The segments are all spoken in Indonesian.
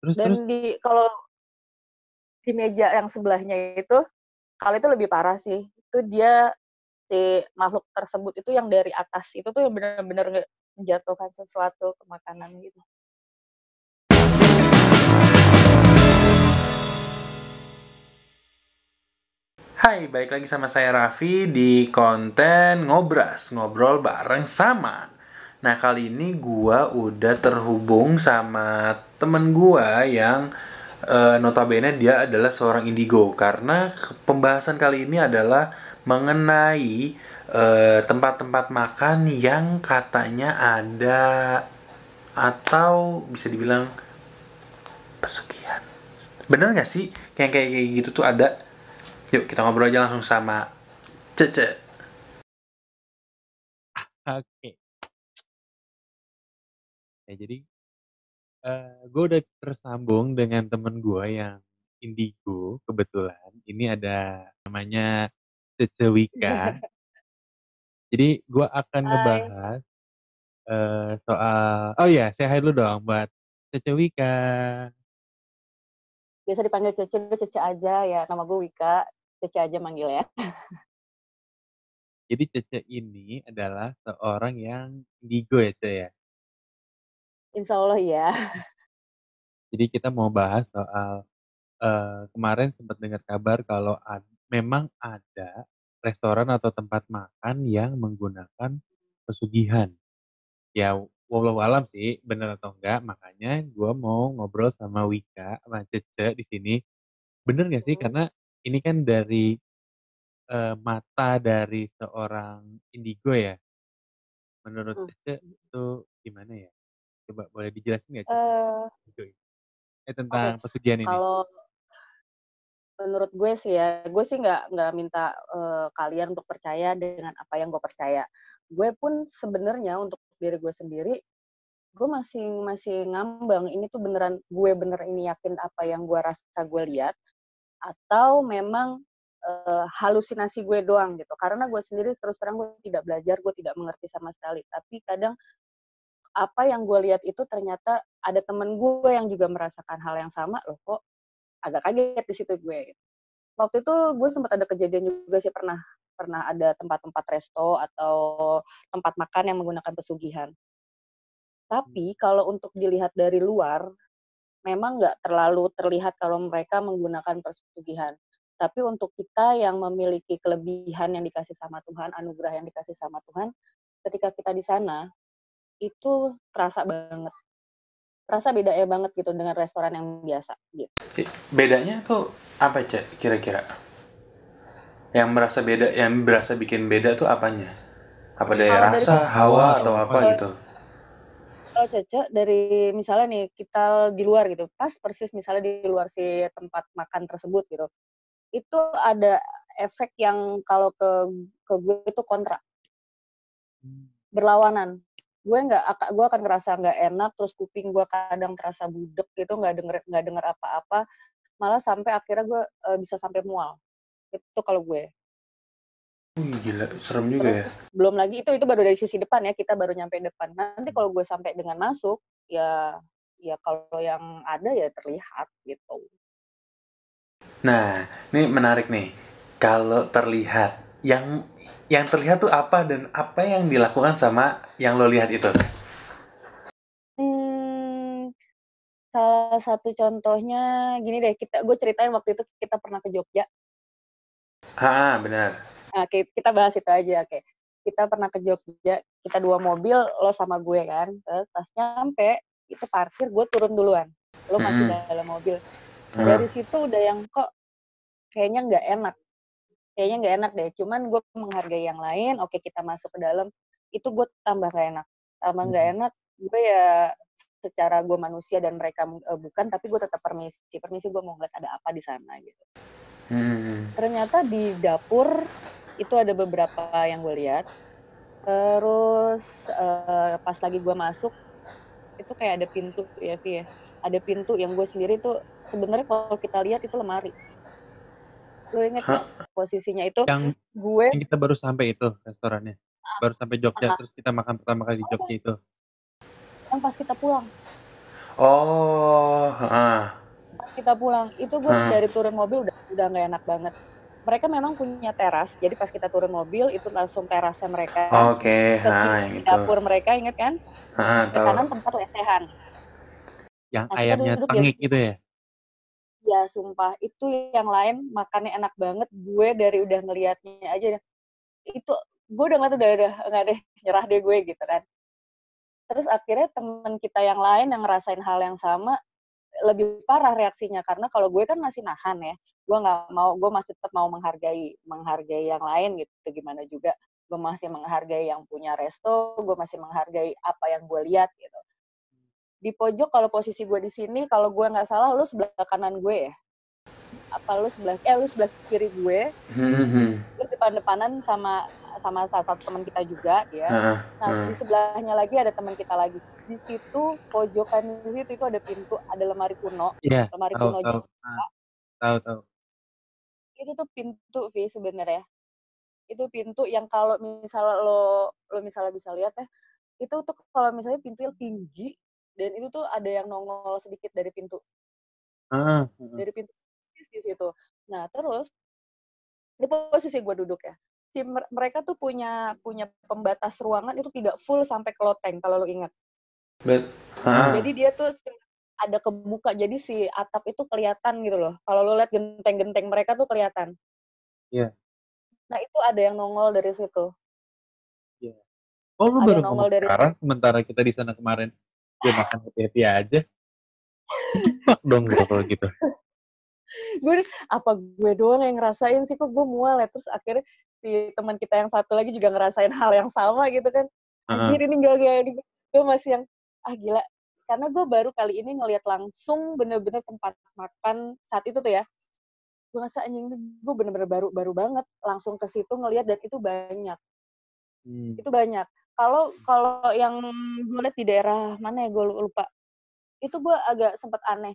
Terus? Dan kalau di meja yang sebelahnya itu, kalau itu lebih parah sih. Itu dia si makhluk tersebut itu yang dari atas itu tuh yang benar-benar menjatuhkan sesuatu ke makanan gitu. Hai, balik lagi sama saya Raffi di konten Ngobras, ngobrol bareng sama. Nah, kali ini gua udah terhubung sama temen gua yang notabene dia adalah seorang indigo karena pembahasan kali ini adalah mengenai tempat-tempat makan yang katanya ada atau bisa dibilang pesugihan. Bener nggak sih kayak gitu tuh ada? Yuk kita ngobrol aja langsung sama Cece. Oke. Ya, jadi gue udah tersambung dengan temen gue yang indigo kebetulan. Ini ada namanya Cece Wika. Jadi gue akan Hai, ngebahas soal. Oh ya, say hi dulu dong buat Cece Wika. biasa dipanggil Cece, Cece aja ya. Nama gue Wika, Cece aja manggil ya. Jadi Cece ini adalah seorang yang indigo ya, Ce ya. Insya Allah ya. Jadi kita mau bahas soal kemarin sempat dengar kabar kalau memang ada restoran atau tempat makan yang menggunakan pesugihan. Ya, walau alam sih, bener atau enggak. Makanya gue mau ngobrol sama Wika, sama Cece di sini. Bener gak sih? Karena ini kan dari mata dari seorang indigo ya. Menurut Cece itu gimana ya? Coba boleh dijelasin nggak Cece? Eh, Indigo ini? Tentang Oke, pesugihan ini. kalau menurut gue sih ya, gue sih nggak minta kalian untuk percaya dengan apa yang gue percaya. Gue pun sebenarnya untuk diri gue sendiri, gue masih masih ngambang ini tuh beneran gue bener ini yakin apa yang gue rasa gue lihat atau memang halusinasi gue doang gitu. Karena gue sendiri terus terang gue tidak belajar, gue tidak mengerti sama sekali. Tapi kadang apa yang gue lihat itu ternyata ada temen gue yang juga merasakan hal yang sama loh, kok agak kaget di situ gue. Waktu itu gue sempat ada kejadian juga sih, pernah pernah ada tempat-tempat resto atau tempat makan yang menggunakan pesugihan. Tapi kalau untuk dilihat dari luar, memang nggak terlalu terlihat kalau mereka menggunakan pesugihan. Tapi untuk kita yang memiliki kelebihan yang dikasih sama Tuhan, anugerah yang dikasih sama Tuhan, ketika kita di sana, itu terasa banget. Terasa bedanya banget gitu dengan restoran yang biasa gitu. Bedanya tuh apa Cek kira-kira? Yang berasa bikin beda tuh apanya? Apa dari Kalau dari rasa, hawa atau apa gitu? kalau Cece dari misalnya nih kita di luar gitu, pas persis misalnya di luar si tempat makan tersebut gitu, itu ada efek yang kalau ke gue itu kontra, berlawanan. Gue akan ngerasa nggak enak, terus kuping gue kadang terasa budek gitu, nggak denger apa-apa, malah sampai akhirnya gue bisa sampai mual. Itu kalau gue. Wih gila, serem juga Terus ya. belum lagi itu baru dari sisi depan ya, kita baru nyampe depan. Nanti kalau gue sampai dengan masuk, ya ya kalau yang ada ya terlihat gitu. Nah, ini menarik nih. Kalau terlihat, yang terlihat tuh apa dan apa yang dilakukan sama yang lo lihat itu? Hmm, salah satu contohnya gini deh, gue ceritain waktu itu kita pernah ke Jogja. Ah, benar. Nah, kita bahas itu aja, oke. Kita pernah ke Jogja, kita 2 mobil, lo sama gue kan. Terus pas nyampe, itu parkir, gue turun duluan. Lo masih dalam mobil. Ah, Dari situ udah yang kok kayaknya nggak enak. Kayaknya nggak enak deh. Cuman gue menghargai yang lain, oke kita masuk ke dalam, itu gue tambah nggak enak. Tambah nggak enak, gue ya secara gue manusia dan mereka bukan, tapi gue tetap permisi. Permisi gue mau ngeliat ada apa di sana gitu. hmm. Ternyata di dapur itu ada beberapa yang gue lihat. Terus pas lagi gue masuk itu kayak ada pintu ya Vi ya. Ada pintu yang gue sendiri tuh sebenarnya kalau kita lihat itu lemari. Lo inget nggak Hah? posisinya itu Yang gue yang kita baru sampai itu restorannya. Baru sampai Jogja terus kita makan pertama kali di Jogja itu. yang pas kita pulang. Oh, heeh. Pas kita pulang itu gue Heeh. dari turun mobil udah nggak enak banget. Mereka memang punya teras, jadi pas kita turun mobil itu langsung terasnya mereka, Oke, ke ha, yang kiri itu. dapur mereka, inget kan? Ha, Ke tahu. kanan tempat lesehan. Yang Nah kita ayamnya duduk di tengik gitu ya? ya sumpah itu yang lain makannya enak banget. Gue dari udah ngelihatnya aja itu gue udah nggak tuh udah nggak deh nyerah deh gue gitu kan. Terus akhirnya temen kita yang lain yang ngerasain hal yang sama lebih parah reaksinya karena kalau gue kan masih nahan ya, gue nggak mau, gue masih tetap mau menghargai yang lain gitu, gimana juga gue masih menghargai yang punya resto, gue masih menghargai apa yang gue lihat gitu. Di pojok kalau posisi gue di sini, kalau gue nggak salah lu sebelah kanan gue ya, apa lu sebelah kiri gue, Hmm. lu depan-depanan sama salah satu teman kita juga dia. Heeh, Nah, di heeh. sebelahnya lagi ada teman kita lagi. Di situ pojokan di situ itu ada pintu, ada Iya, lemari tahu kuno tahu. Ah, Jawa. tahu tahu. Itu tuh pintu Vi sebenarnya. Itu pintu yang kalau misalnya lo misalnya bisa lihat ya, itu tuh kalau misalnya pintu yang tinggi dan itu tuh ada yang nongol sedikit Heeh, heeh. dari pintu di situ. Nah, terus di posisi gue duduk ya. Mereka tuh punya pembatas ruangan itu tidak full sampai ke loteng kalau lo ingat. Bet, heeh. Jadi dia tuh ada kebuka jadi si atap itu kelihatan gitu loh. Kalau lo lihat genteng-genteng mereka tuh kelihatan. Iya, Nah, itu ada yang nongol dari situ. iya. Oh, lu Ada baru yang nongol ngomong dari sekarang sementara kita di sana kemarin dia makan happy-happy aja. Jebak dong gua kalau gitu. gue apa gue doang yang ngerasain sih kok gue mual ya, terus akhirnya si teman kita yang satu lagi juga ngerasain hal yang sama gitu kan, Heeh. anjir ini gak ini gue masih yang gila, karena gue baru kali ini ngelihat langsung bener-bener tempat makan saat itu tuh ya, gue ngerasa anjing gue bener-bener baru banget langsung ke situ ngelihat dan Hmm. itu banyak. Kalau kalau yang gue lihat di daerah mana ya gue lupa, itu gue agak sempet aneh.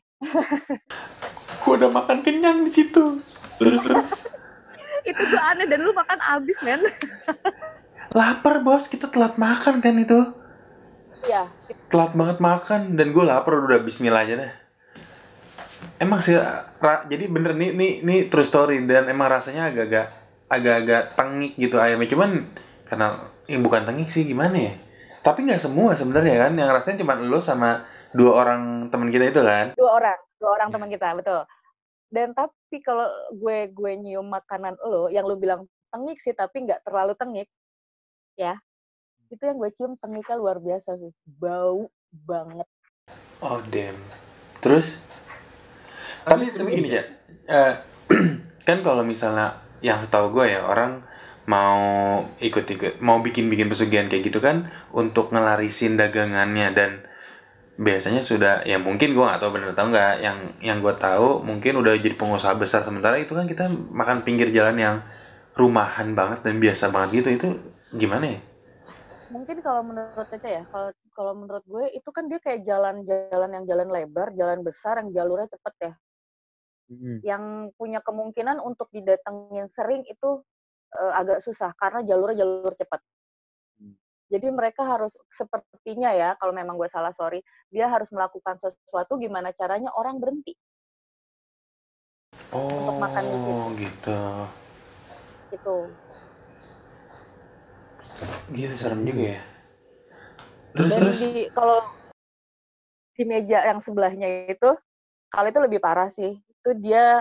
Gua udah makan kenyang di situ. Terus. Itu tuh aneh dan lu makan abis men. Lapar bos, kita telat makan kan itu. Iya. Telat banget makan dan gue lapar udah bismillah aja deh. Emang sih, jadi bener nih true story dan emang rasanya agak-agak tengik gitu ayamnya, cuman karena bukan tengik sih gimana ya. Tapi nggak semua sebenarnya kan, yang rasanya cuma lo sama dua orang teman kita itu kan. Dua orang Ya. teman kita, betul. Dan tapi kalau gue nyium makanan lo, yang lo bilang tengik sih, tapi nggak terlalu tengik, ya. Itu yang gue cium tengiknya luar biasa sih. Bau banget. Oh damn. Terus? Tapi gini ya, kan kalau misalnya yang setahu gue ya orang mau ikut-ikut mau bikin pesugihan kayak gitu kan untuk ngelarisin dagangannya dan biasanya sudah ya mungkin gue nggak tahu bener atau enggak yang gue tahu mungkin udah jadi pengusaha besar sementara itu kan kita makan pinggir jalan yang rumahan banget dan biasa banget gitu itu gimana ya? Mungkin kalau menurut Caca ya, kalau menurut gue itu kan dia kayak jalan-jalan yang jalan lebar, jalan besar yang jalurnya cepet ya. Hmm. Yang punya kemungkinan untuk didatengin sering itu agak susah karena jalurnya jalur cepat. Jadi mereka harus sepertinya ya, kalau memang gue salah sorry, dia harus melakukan sesuatu gimana caranya orang berhenti untuk makan di Oh situ. gitu. Gitu. Gitu serem juga ya. Terus Dan terus. kalau di meja yang sebelahnya itu, kalau itu lebih parah sih. Itu dia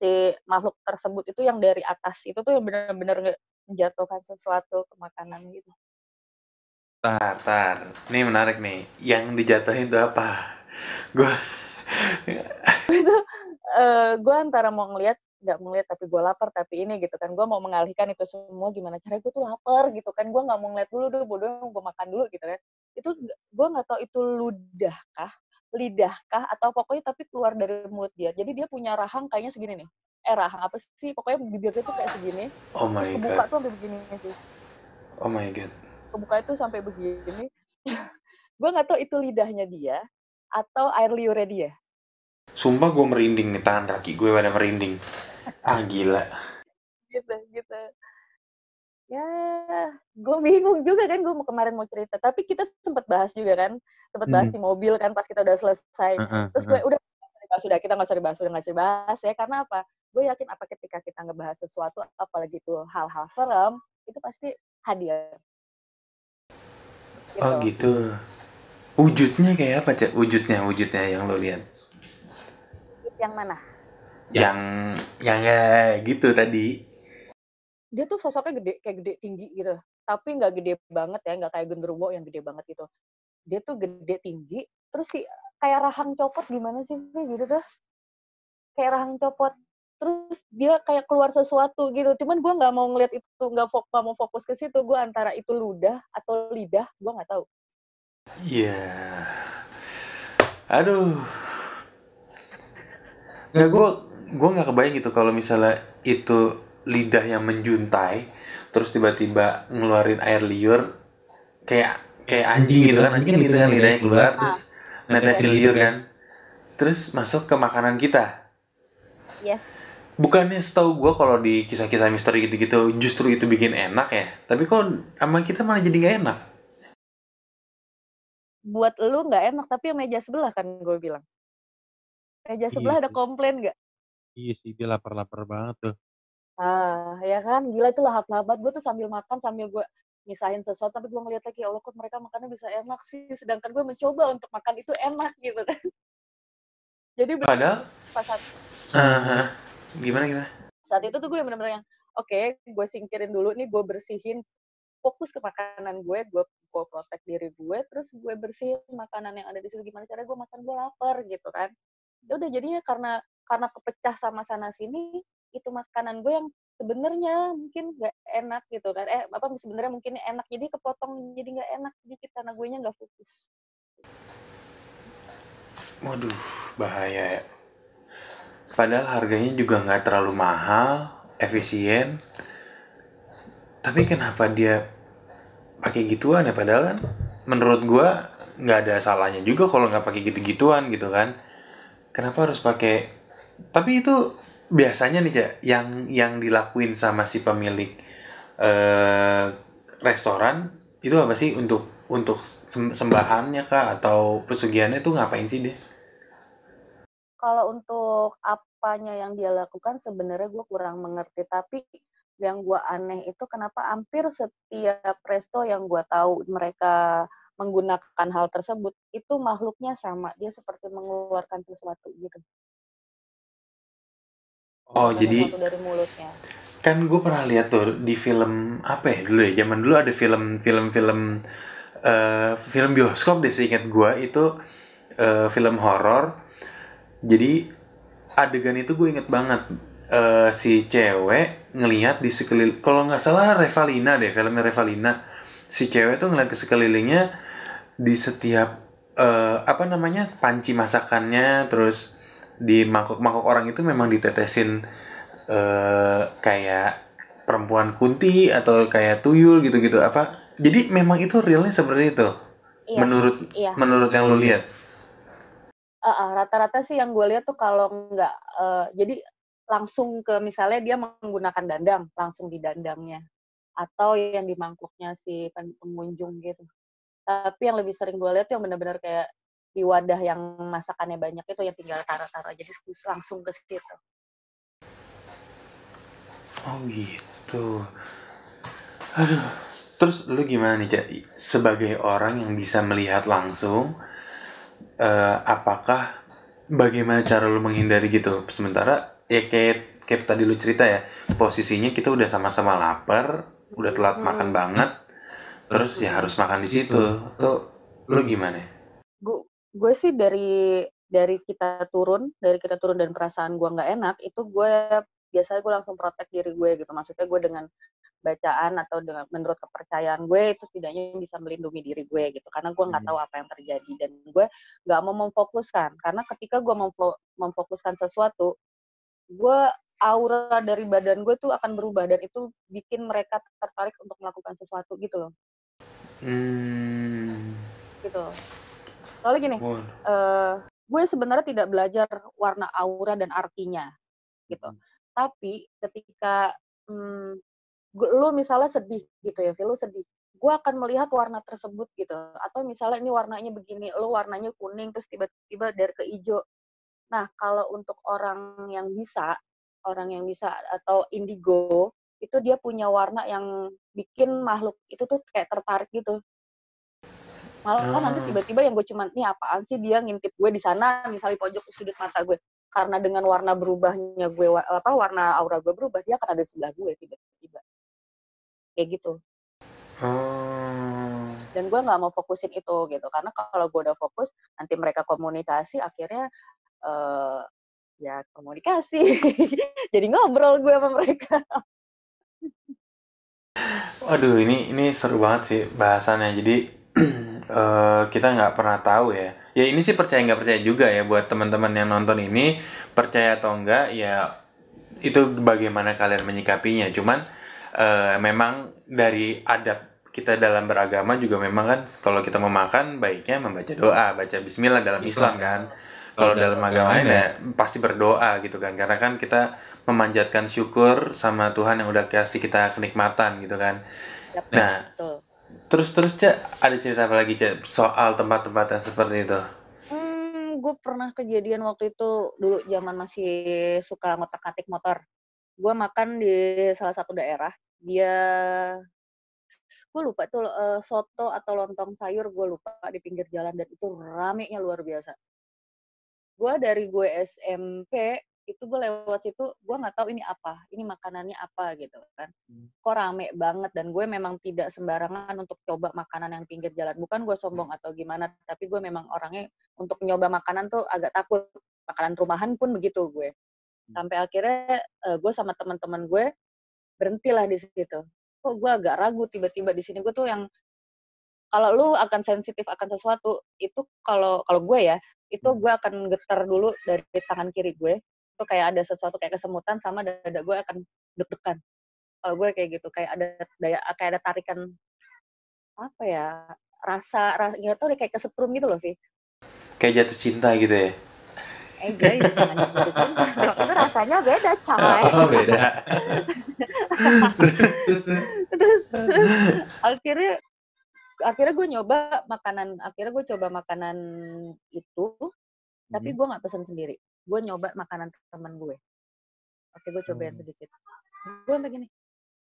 si makhluk tersebut itu yang dari atas itu tuh yang benar-benar menjatuhkan sesuatu ke makanan gitu. Tar. Ini menarik nih. Yang dijatuhin itu apa? Gue Itu gue antara mau nggak ngeliat tapi gue lapar tapi ini gitu kan, gue mau mengalihkan itu semua gimana caranya, gue tuh lapar gitu kan, gue nggak mau ngeliat dulu bodoh gue makan dulu gitu kan. Itu gue nggak tahu itu lidahkah atau pokoknya tapi keluar dari mulut dia, jadi dia punya rahang kayaknya segini nih, rahang apa sih pokoknya bibirnya tuh kayak segini, oh terus my god. kebuka tuh sampai begini sih, Oh my god. kebuka itu sampai begini. Gue nggak tahu itu lidahnya dia atau air liurnya dia. Sumpah gue merinding nih, tangan kaki gue pada merinding. Ah gila. Gitu. Ya, gue bingung juga kan, gue kemarin mau cerita. Tapi kita sempat bahas juga kan, sempat bahas di mobil kan pas kita udah selesai. Terus gue udah kita nggak usah dibahas ya. Karena apa? Gue yakin apa ketika kita ngebahas sesuatu, apalagi itu hal-hal serem, itu pasti hadir. Gitu. Oh gitu. Wujudnya kayak apa, Cak? Wujudnya yang lo lihat. Yang mana? Yang ya gitu tadi. Dia tuh sosoknya gede tinggi gitu. Tapi nggak gede banget ya, nggak kayak genderuwo yang gede banget gitu. Dia tuh gede tinggi, terus sih kayak rahang copot gimana sih gitu tuh. Kayak rahang copot. Terus dia kayak keluar sesuatu gitu. Cuman gue nggak mau ngeliat itu, nggak mau fokus ke situ. Gue antara itu ludah atau lidah, gue nggak tahu. Iya. Aduh. Nggak, gue nggak kebayang gitu kalau misalnya itu lidah yang menjuntai, terus tiba-tiba ngeluarin air liur kayak anjing gitu kan, anjing kan gitu kan lidahnya keluar terus netesin liur kan, terus masuk ke makanan kita. Yes. Bukannya setahu gue kalau di kisah-kisah misteri gitu-gitu justru itu bikin enak ya, tapi kok sama kita malah jadi nggak enak. Buat lu nggak enak, tapi yang meja sebelah kan gue bilang. Meja sebelah ada komplain nggak? Iya sih, dia lapar-lapar banget tuh. Ya kan, gila itu lahap-lahap banget. Gue tuh sambil makan, sambil gue misahin sesuatu, tapi gue ngeliat lagi, Allah kok mereka makannya bisa enak sih, sedangkan gue mencoba untuk makan itu enak gitu kan. Jadi Padahal pas saat, gimana saat itu tuh gue bener-bener yang, oke, gue singkirin dulu nih, gue bersihin, fokus ke makanan gue protect diri gue, terus gue bersihin makanan yang ada di situ, gimana caranya gue makan, gue lapar gitu kan. Ya udah, jadinya karena kepecah sama sana sini, itu makanan gue yang sebenarnya mungkin nggak enak gitu kan, sebenarnya mungkin enak jadi kepotong jadi nggak enak dikit karena gue nya nggak fokus. Waduh, bahaya ya. Padahal harganya juga nggak terlalu mahal, efisien. Tapi kenapa dia pakai gituan ya? Padahal kan menurut gua nggak ada salahnya juga kalau nggak pakai gitu-gituan gitu kan. Kenapa harus pakai? Tapi itu biasanya nih, Cak, yang dilakuin sama si pemilik eh, restoran itu apa sih, untuk sembahannya kah atau pesugihannya tuh ngapain sih dia? Kalau untuk apanya yang dia lakukan sebenarnya gue kurang mengerti, tapi yang gue aneh itu kenapa hampir setiap resto yang gue tahu mereka menggunakan hal tersebut itu makhluknya sama, dia seperti mengeluarkan sesuatu gitu. Oh, Mengeluarkan jadi sesuatu dari mulutnya. kan gue pernah lihat tuh di film apa ya dulu ya, zaman dulu ada film bioskop deh seingat gue itu, film horor. Jadi adegan itu gue inget banget, si cewek ngelihat di sekeliling, kalau nggak salah Revalina deh, filmnya Revalina. Si cewek tuh ngeliat ke sekelilingnya, di setiap apa namanya, panci masakannya, terus di mangkok-mangkok orang itu memang ditetesin kayak perempuan kunti atau kayak tuyul gitu-gitu apa. Jadi memang itu realnya seperti itu. Iya, Menurut yang lu lihat. Rata-rata sih yang gue lihat tuh kalau nggak, jadi langsung ke misalnya dia menggunakan dandang, langsung di dandangnya. Atau yang di mangkuknya si pengunjung gitu. Tapi yang lebih sering gue lihat tuh yang benar-benar kayak di wadah yang masakannya banyak itu yang tinggal taruh-taruh, jadi langsung ke situ. Oh gitu. Aduh. Terus lu gimana nih, Cak? Sebagai orang yang bisa melihat langsung, apakah bagaimana cara lu menghindari gitu? Sementara ya kayak tadi lu cerita ya, posisinya kita udah sama-sama lapar, udah telat makan banget, terus ya harus makan di situ. Tuh lu gimana? Gue sih dari kita turun dan perasaan gue nggak enak, itu gue biasanya gue langsung protect diri gue gitu. Maksudnya gue dengan bacaan atau dengan menurut kepercayaan gue itu setidaknya bisa melindungi diri gue gitu, karena gue nggak tahu apa yang terjadi dan gue nggak mau memfokuskan, karena ketika gue memfokuskan sesuatu, gue aura dari badan gue tuh akan berubah dan itu bikin mereka tertarik untuk melakukan sesuatu gitu loh. Gitu. Soalnya gini, gue sebenarnya tidak belajar warna aura dan artinya gitu, tapi ketika lu misalnya sedih gitu ya, lu sedih. Gue akan melihat warna tersebut gitu. Atau misalnya ini warnanya begini, lu warnanya kuning terus tiba-tiba dari ke hijau. Nah, kalau untuk orang yang bisa atau indigo, itu dia punya warna yang bikin makhluk itu tuh kayak tertarik gitu. Malah nanti tiba-tiba yang gue cuman, nih apaan sih dia ngintip gue di sana, misalnya pojok sudut mata gue. Karena dengan warna berubahnya gue, warna aura gue berubah, dia akan ada di sebelah gue tiba-tiba. Kayak gitu. Dan gue nggak mau fokusin itu gitu, karena kalau gue udah fokus, nanti mereka komunikasi, akhirnya ya komunikasi. Jadi ngobrol gue sama mereka. Waduh, ini seru banget sih bahasannya. Jadi kita nggak pernah tahu ya. Ya ini sih percaya nggak percaya juga ya buat teman-teman yang nonton ini, percaya atau enggak ya itu bagaimana kalian menyikapinya. Cuman memang dari adab kita dalam beragama juga memang kan kalau kita mau makan baiknya membaca doa, baca bismillah dalam Islam kan. Kalau dalam agama lain ya pasti berdoa gitu kan, karena kan kita memanjatkan syukur sama Tuhan yang udah kasih kita kenikmatan gitu kan. Nah, terus Cak, ada cerita apa lagi Cak soal tempat-tempat yang seperti itu? Gue pernah kejadian waktu itu dulu zaman masih suka ngotak-atik motor. Gue makan di salah satu daerah, gue lupa tuh soto atau lontong sayur, gue lupa, di pinggir jalan, dan itu ramenya luar biasa. Dari gue SMP itu gue lewat situ, gue nggak tahu ini makanannya apa gitu kan. Kok rame banget, dan gue memang tidak sembarangan untuk coba makanan yang pinggir jalan. Bukan gue sombong atau gimana, tapi gue memang orangnya untuk nyoba makanan tuh agak takut. Makanan rumahan pun begitu gue. Sampai akhirnya gue sama teman-teman gue berhentilah di situ. Kok gue agak ragu tiba-tiba di sini. Gue tuh yang kalau lu akan sensitif akan sesuatu, itu kalau gue ya, itu gue akan getar dulu dari tangan kiri gue. Itu kayak ada sesuatu kayak kesemutan, sama dada gue akan deg-degan. Kalau gue kayak gitu, kayak ada tarikan apa ya, rasa nggak tahu deh, kayak kesetrum gitu loh, Vi. Kayak jatuh cinta gitu ya? Guys, jangan jatuh cinta. Itu rasanya beda, coy. Oh, beda. Terus akhirnya gue nyoba makanan itu, tapi gue nggak pesan sendiri. Gue nyoba makanan teman gue. Oke, gue cobain sedikit. Gue sampai gini,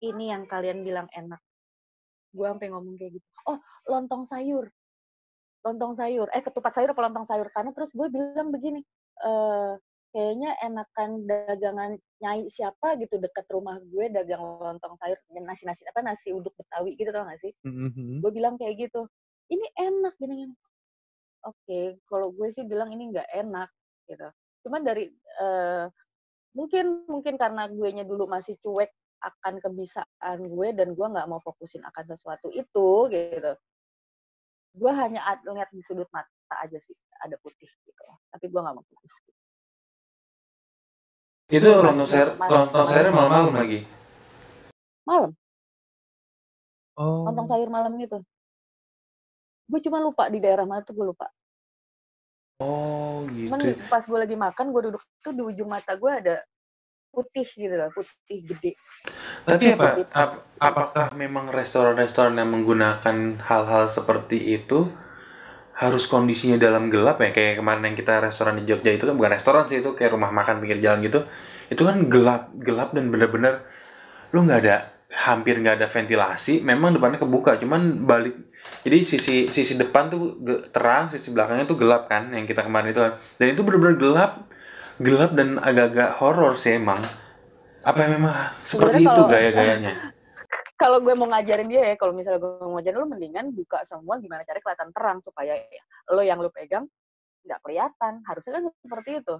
ini yang kalian bilang enak. Gue sampai ngomong kayak gitu. Oh, lontong sayur. Ketupat sayur apa lontong sayur? Karena terus gue bilang begini, kayaknya enakan dagangan Nyai siapa gitu dekat rumah gue, dagang lontong sayur, nasi uduk Betawi gitu, tau gak sih? Gue bilang kayak gitu, ini enak gini. Oke, kalau gue sih bilang ini nggak enak gitu. Cuman dari mungkin karena guenya dulu masih cuek akan kebisaan gue, dan gue nggak mau fokusin akan sesuatu itu gitu. Gue hanya lihat di sudut mata aja sih ada putih gitu, tapi gue nggak mau fokus. Itu lontong sayur malam-malam lagi? Malam. Lontong sayur malam gitu. Gue cuma lupa di daerah mana tuh, gue lupa. Oh gitu. Cuman pas gue lagi makan, gue duduk tuh di ujung mata gue ada putih gitu lah, putih gede. Tapi apakah memang restoran-restoran yang menggunakan hal-hal seperti itu harus kondisinya dalam gelap ya? Kayak kemarin yang kita restoran di Jogja itu kan bukan restoran sih, itu kayak rumah makan pinggir jalan gitu. Itu kan gelap dan bener-bener lu hampir nggak ada ventilasi. Memang depannya kebuka, cuman balik. Jadi sisi depan tuh terang, sisi belakangnya tuh gelap kan, yang kita kemarin itu kan. Dan itu bener-bener gelap dan agak-agak horor sih emang. Apa memang seperti itu gaya-gayanya? Kalau gue mau ngajarin dia ya, kalau misalnya gue mau ngajarin, lo mendingan buka semua gimana cara kelihatan terang, supaya lo yang lo pegang nggak kelihatan. Harusnya kan seperti itu.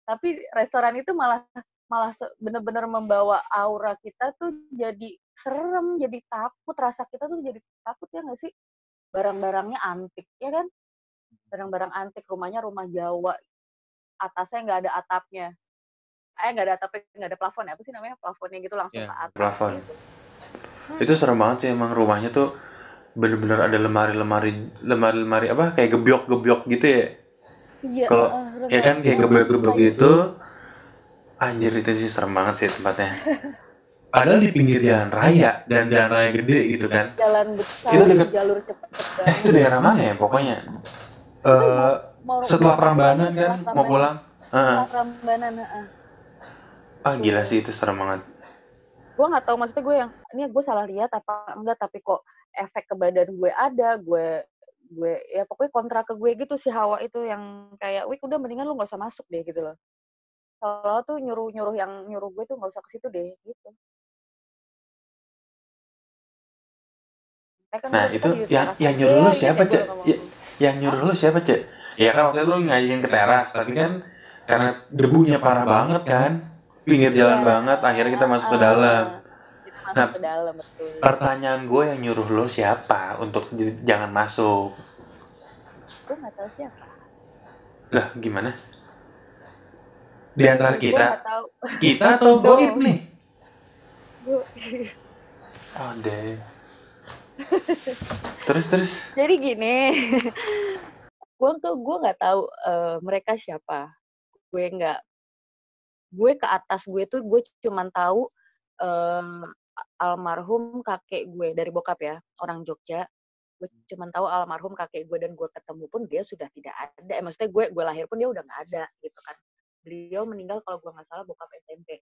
Tapi restoran itu malah bener-bener membawa aura kita tuh jadi serem, jadi takut. Rasa kita tuh jadi takut, ya nggak sih? Barang-barangnya antik, ya kan? Barang-barang antik, rumahnya rumah Jawa. Atasnya nggak ada atapnya. Nggak ada atapnya, nggak ada plafon, apa sih namanya? Plafonnya gitu langsung ke atas. Plafon. Gitu. Itu serem banget sih emang, rumahnya tuh bener-bener ada lemari apa kayak gebyok gitu ya. Iya. Kalau ya kan kayak gebyok gitu. Anjir, itu sih serem banget sih tempatnya. Padahal di pinggir jalan raya dan jalan raya gede gitu kan. Jalan besar, Itu deket. jalur cepet Itu banget. daerah mana ya pokoknya? Itu Setelah Prambanan kan mau pulang. setelah Prambanan. Gila sih itu serem banget. Gue nggak tahu maksudnya gue yang ini gue salah lihat apa enggak, tapi kok efek ke badan gue ada, gue ya pokoknya kontra ke gue gitu si Hawa itu yang kayak, wih udah mendingan lu nggak usah masuk deh gitu loh. Kalau tuh nyuruh gue tuh nggak usah ke situ deh gitu. Kan Nah itu yang nyuruh lu siapa Cek? Yang nyuruh lu siapa Cek? Ya kan waktu itu lu ngajakin ke teras, tapi kan karena debunya parah banget kan, pinggir jalan banget, akhirnya kita masuk ke dalam. Nah, ke dalam, betul. Pertanyaan gue yang nyuruh lo siapa untuk jangan masuk? Gue nggak tahu siapa. Lah gimana? Di antara kita? Tahu. Kita atau goib nih? Oh deh. Terus. Jadi gini, gue nggak tahu mereka siapa. Gue ke atas gue tuh gue cuman tahu almarhum kakek gue dari bokap ya, orang Jogja. Gue cuman tahu almarhum kakek gue, dan gue ketemu pun dia sudah tidak ada. Maksudnya gue lahir pun dia udah nggak ada gitu kan. Beliau meninggal kalau gue nggak salah bokap SMP.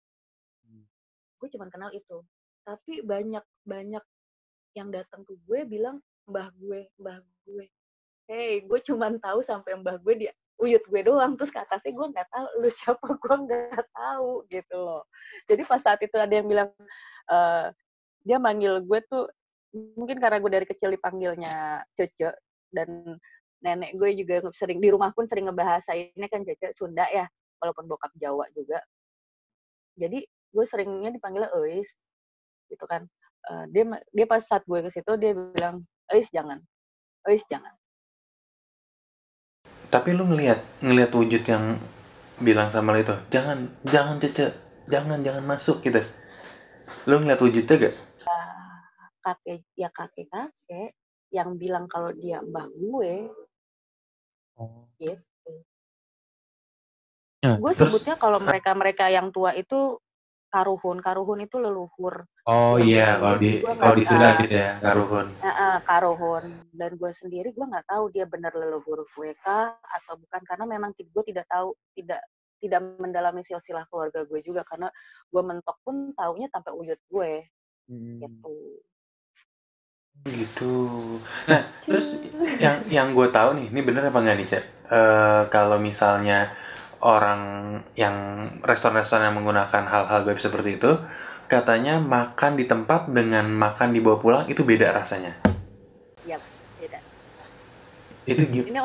Gue cuman kenal itu. Tapi banyak yang datang ke gue bilang mbah gue. Hey, gue cuman tahu sampai mbah gue dia uyut gue doang, terus ke atasnya gue nggak tahu lu siapa, gue nggak tahu gitu loh. Jadi pas saat itu ada yang bilang dia manggil gue tuh mungkin karena gue dari kecil dipanggilnya Cece, dan nenek gue juga sering di rumah pun sering ngebahasa ini kan Cece Sunda ya, walaupun bokap Jawa juga. Jadi gue seringnya dipanggilnya Eis gitu kan. Dia pas saat gue ke situ dia bilang Eis jangan. Tapi lu ngelihat wujud yang bilang sama lu itu, jangan Cece, jangan masuk gitu. Lu ngeliat wujudnya gak? Kakek yang bilang kalau dia mbah gue. Gitu. Gue sebutnya kalau mereka yang tua itu karuhun itu leluhur. Oh iya, kalau di Sunda gitu ya, karuhun. Karuhun. Dan gue sendiri gue nggak tahu dia benar leluhur gue kah atau bukan, karena memang gue tidak tahu, tidak mendalami silsilah keluarga gue juga, karena gue mentok pun taunya tanpa uyut gue. Gitu. Nah, terus yang gue tahu nih, ini bener apa nggak nih Cek? Kalau misalnya orang yang restoran-restoran yang menggunakan hal-hal gaib seperti itu, katanya makan di tempat dengan makan dibawa pulang itu beda rasanya. Iya, beda. Itu ini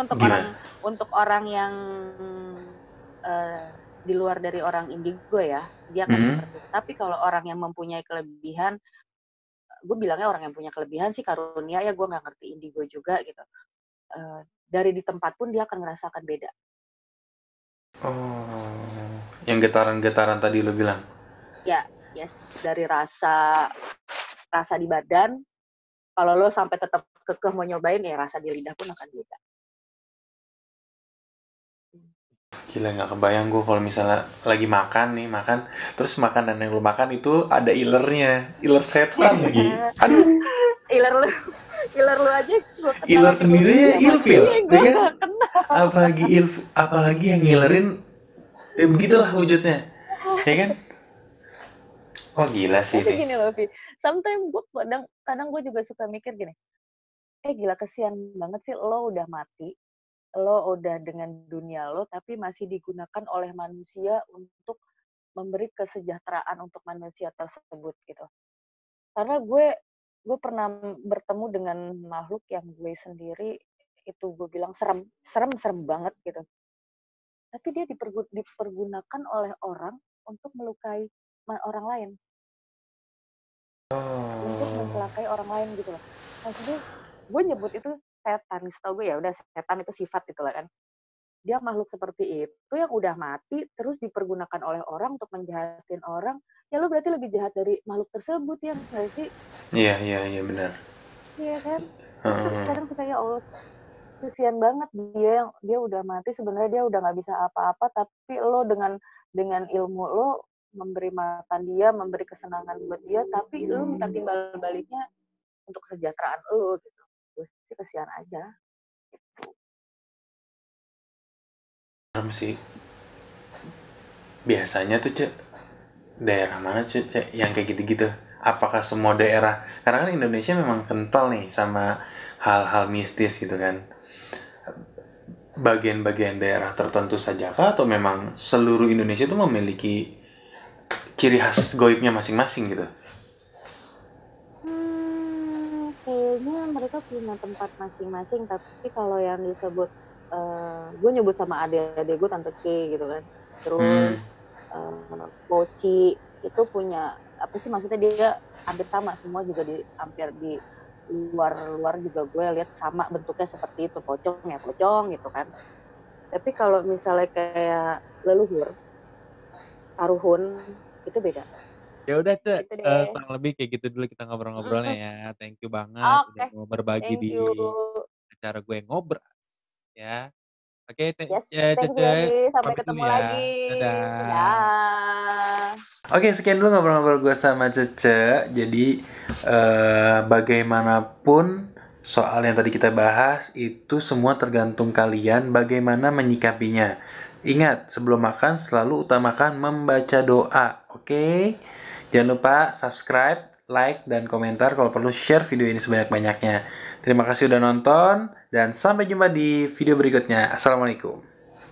untuk orang yang di luar dari orang indigo ya, dia akan seperti itu. Tapi kalau orang yang mempunyai kelebihan, gue bilangnya orang yang punya kelebihan sih karunia ya, gue nggak ngerti indigo juga gitu. Dari di tempat pun dia akan merasakan beda. Oh, yang getaran-getaran tadi lo bilang? Ya, yes, dari rasa di badan. Kalau lo sampai tetap kekeh mau nyobain ya rasa di lidah pun akan beda. Gila, nggak kebayang gue kalau misalnya lagi makan, terus makanan yang lo makan itu ada iler setan lagi. Aduh. Iler lu aja gue kenal. Iler sendiri ya ilfil, ya kan? Apalagi yang ngilerin, begitulah wujudnya, ya kan? Wah gila sih ini. Gini loh, Vi. Sometimes gue kadang gue juga suka mikir gini, gila kesian banget sih lo udah mati, lo udah dengan dunia lo, tapi masih digunakan oleh manusia untuk memberi kesejahteraan untuk manusia tersebut gitu. Karena gue pernah bertemu dengan makhluk yang gue sendiri itu gue bilang serem banget gitu. Tapi dia dipergunakan oleh orang untuk melukai orang lain. Untuk mencelakai orang lain gitu loh. Maksudnya gue nyebut itu setan, setahu gue ya udah setan itu sifat gitu lah kan. Dia makhluk seperti itu yang udah mati terus dipergunakan oleh orang untuk menjahatin orang, ya lo berarti lebih jahat dari makhluk tersebut ya nggak sih? Iya benar. Iya kan? Kadang suka ya Allah, kesian banget dia udah mati, sebenarnya dia udah nggak bisa apa-apa, tapi lo dengan ilmu lo memberi makan dia, memberi kesenangan buat dia, tapi lu minta timbal baliknya untuk kesejahteraan lu gitu. Gue sih kasihan aja. Serem sih. Biasanya tuh Cek, daerah mana Cek yang kayak gitu-gitu? Apakah semua daerah? Karena kan Indonesia memang kental nih sama hal-hal mistis gitu kan. Bagian-bagian daerah tertentu saja kah atau memang seluruh Indonesia itu memiliki ciri khas goibnya masing-masing gitu? Kayaknya mereka punya tempat masing-masing, tapi kalau yang disebut gue nyebut sama adik-adik gue Tante K gitu kan, terus Poci itu punya apa sih, maksudnya dia hampir sama semua juga, hampir di luar juga gue lihat sama bentuknya seperti itu, pocong ya pocong gitu kan. Tapi kalau misalnya kayak leluhur, taruhun, itu beda. Ya udah Cek, Gitu deh. kurang lebih kayak gitu dulu kita ngobrol-ngobrolnya ya. Thank you banget udah Oke, mau berbagi thank di you. acara gue ngobras ya. Oke, Yes, ya thank you Cece, Adi. Sampai pamit dulu ketemu ya. lagi. Dadah. Dah. Oke, sekian dulu ngobrol-ngobrol gue sama Cece. Jadi bagaimanapun soal yang tadi kita bahas itu semua tergantung kalian bagaimana menyikapinya. Ingat, sebelum makan selalu utamakan membaca doa. Oke? Jangan lupa subscribe, like, dan komentar. Kalau perlu share video ini sebanyak-banyaknya. Terima kasih udah nonton dan sampai jumpa di video berikutnya. Assalamualaikum.